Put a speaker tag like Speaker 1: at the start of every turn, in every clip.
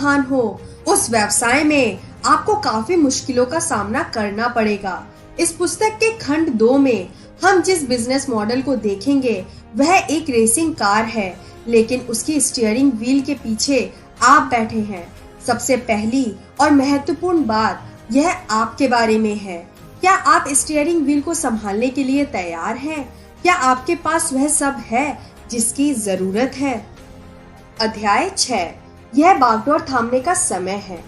Speaker 1: महान हो, उस व्यवसाय में आपको काफी मुश्किलों का सामना करना पड़ेगा। इस पुस्तक के खंड 2 में हम जिस बिजनेस मॉडल को देखेंगे वह एक रेसिंग कार है, लेकिन उसकी स्टीयरिंग व्हील के पीछे आप बैठे हैं। सबसे पहली और महत्वपूर्ण बात यह आपके बारे में है। क्या आप स्टीयरिंग व्हील को संभालने के लिए तैयार हैं? क्या आपके पास वह सब है जिसकी जरूरत है? अध्याय 6, यह बागडोर थामने का समय है।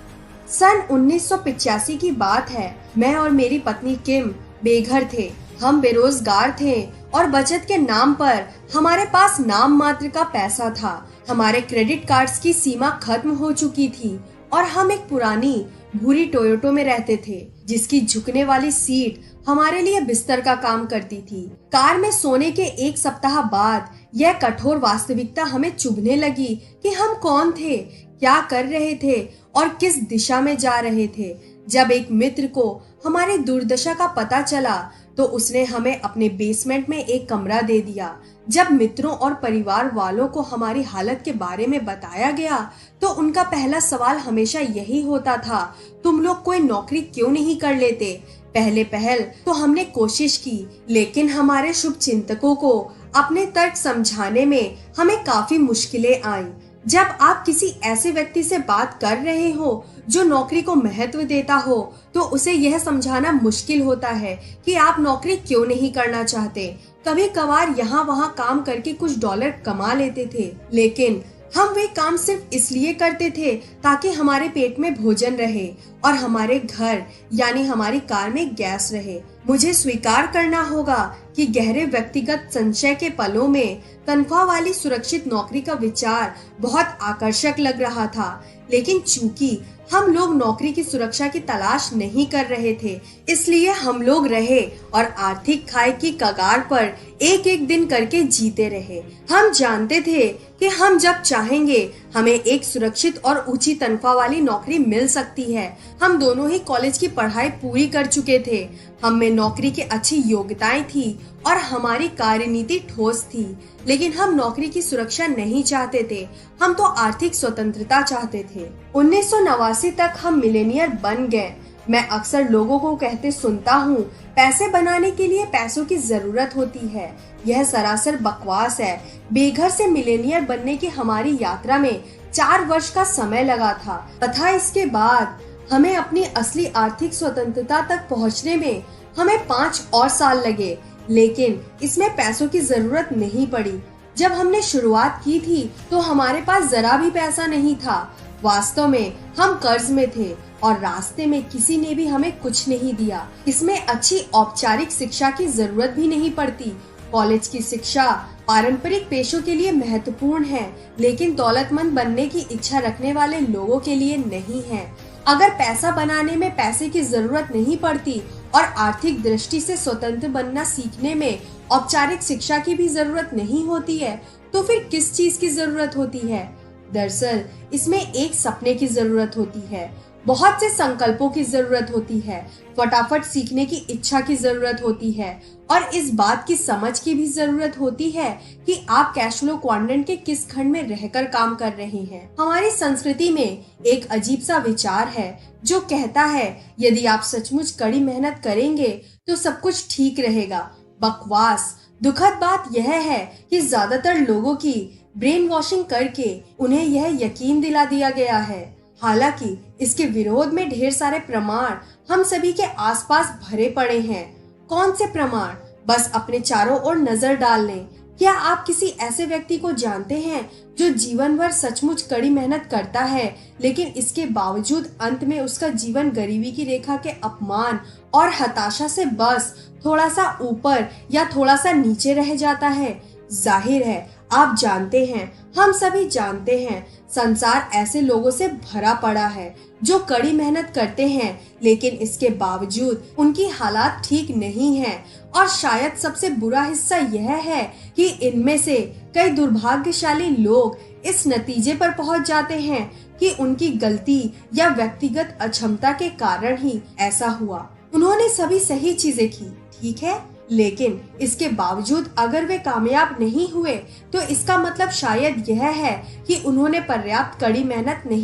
Speaker 1: सन 1985 की बात है। मैं और मेरी पत्नी किम बेघर थे। हम बेरोजगार थे और बचत के नाम पर हमारे पास नाम मात्र का पैसा था। हमारे क्रेडिट कार्ड्स की सीमा खत्म हो चुकी थी और हम एक पुरानी भूरी टोयोटो में रहते थे, जिसकी झुकने वाली सीट हमारे लिए बिस्तर का काम करती थी। कार में सोने के एक सप्ताह बाद यह कठोर वास्तविकता हमें चुभने लगी कि हम कौन थे, क्या कर रहे थे और किस दिशा में जा रहे थे। जब एक मित्र को हमारी दुर्दशा का पता चला तो उसने हमें अपने बेसमेंट में एक कमरा दे दिया। जब मित्रों और परिवार वालों को हमारी हालत के बारे में बताया गया तो उनका पहला सवाल हमेशा यही होता था, तुम लोग कोई नौकरी क्यों नहीं कर लेते? पहले पहल तो हमने कोशिश की, लेकिन हमारे शुभ चिंतकों को अपने तर्क समझाने में हमें काफी मुश्किलें आईं। जब आप किसी ऐसे व्यक्ति से बात कर रहे हो जो नौकरी को महत्व देता हो तो उसे यह समझाना मुश्किल होता है कि आप नौकरी क्यों नहीं करना चाहते। कभी कभार यहाँ वहाँ काम करके कुछ डॉलर कमा लेते थे, लेकिन हम वे काम सिर्फ इसलिए करते थे ताकि हमारे पेट में भोजन रहे और हमारे घर यानी हमारी कार में गैस रहे। मुझे स्वीकार करना होगा कि गहरे व्यक्तिगत संशय के पलों में तनख्वाह वाली सुरक्षित नौकरी का विचार बहुत आकर्षक लग रहा था, लेकिन चूंकि हम लोग नौकरी की सुरक्षा की तलाश नहीं कर रहे थे, इसलिए हम लोग रहे और आर्थिक खाई की कगार पर एक एक दिन करके जीते रहे। हम जानते थे कि हम जब चाहेंगे हमें एक सुरक्षित और ऊंची तनख्वाह वाली नौकरी मिल सकती है। हम दोनों ही कॉलेज की पढ़ाई पूरी कर चुके थे। हम में नौकरी की अच्छी योग्यताएं थी और हमारी कार्यनीति ठोस थी, लेकिन हम नौकरी की सुरक्षा नहीं चाहते थे। हम तो आर्थिक स्वतंत्रता चाहते थे। 1989 तक हम मिलेनियर बन गए। मैं अक्सर लोगों को कहते सुनता हूँ, पैसे बनाने के लिए पैसों की जरूरत होती है। यह सरासर बकवास है। बेघर से मिलेनियर बनने की हमारी यात्रा में 4 वर्ष का समय लगा था तथा इसके बाद हमें अपनी असली आर्थिक स्वतंत्रता तक पहुँचने में हमें 5 और साल लगे, लेकिन इसमें पैसों की जरूरत नहीं पड़ी। जब हमने शुरुआत की थी तो हमारे पास जरा भी पैसा नहीं था। वास्तव में हम कर्ज में थे और रास्ते में किसी ने भी हमें कुछ नहीं दिया। इसमें अच्छी औपचारिक शिक्षा की जरूरत भी नहीं पड़ती। कॉलेज की शिक्षा पारंपरिक पेशों के लिए महत्वपूर्ण है, लेकिन दौलतमंद बनने की इच्छा रखने वाले लोगों के लिए नहीं है। अगर पैसा बनाने में पैसे की जरूरत नहीं पड़ती और आर्थिक दृष्टि से स्वतंत्र बनना सीखने में औपचारिक शिक्षा की भी जरूरत नहीं होती है, तो फिर किस चीज की जरूरत होती है? दरअसल इसमें एक सपने की जरूरत होती है, बहुत से संकल्पों की जरूरत होती है, फटाफट सीखने की इच्छा की जरूरत होती है और इस बात की समझ की भी जरूरत होती है कि आप कैश फ्लो क्वाड्रेंट के किस खंड में रहकर काम कर रहे हैं। हमारी संस्कृति में एक अजीब सा विचार है जो कहता है यदि आप सचमुच कड़ी मेहनत करेंगे तो सब कुछ ठीक रहेगा। बकवास। दुखद बात यह है कि ज्यादातर लोगों की ब्रेन वॉशिंग करके उन्हें यह यकीन दिला दिया गया है। हालांकि इसके विरोध में ढेर सारे प्रमाण हम सभी के आसपास भरे पड़े हैं। कौन से प्रमाण? बस अपने चारों ओर नजर डाल लें। क्या आप किसी ऐसे व्यक्ति को जानते हैं जो जीवन भर सचमुच कड़ी मेहनत करता है, लेकिन इसके बावजूद अंत में उसका जीवन गरीबी की रेखा के अपमान और हताशा से बस थोड़ा सा ऊपर या थोड़ा सा नीचे रह जाता है? जाहिर है आप जानते हैं, हम सभी जानते हैं, संसार ऐसे लोगों से भरा पड़ा है जो कड़ी मेहनत करते हैं, लेकिन इसके बावजूद उनकी हालात ठीक नहीं है। और शायद सबसे बुरा हिस्सा यह है कि इनमें से कई दुर्भाग्यशाली लोग इस नतीजे पर पहुंच जाते हैं कि उनकी गलती या व्यक्तिगत अक्षमता के कारण ही ऐसा हुआ। उन्होंने सभी सही चीजें की, ठीक है, लेकिन इसके बावजूद अगर वे कामयाब नहीं हुए तो इसका मतलब शायद यह है कि उन्होंने पर्याप्त कड़ी मेहनत नहीं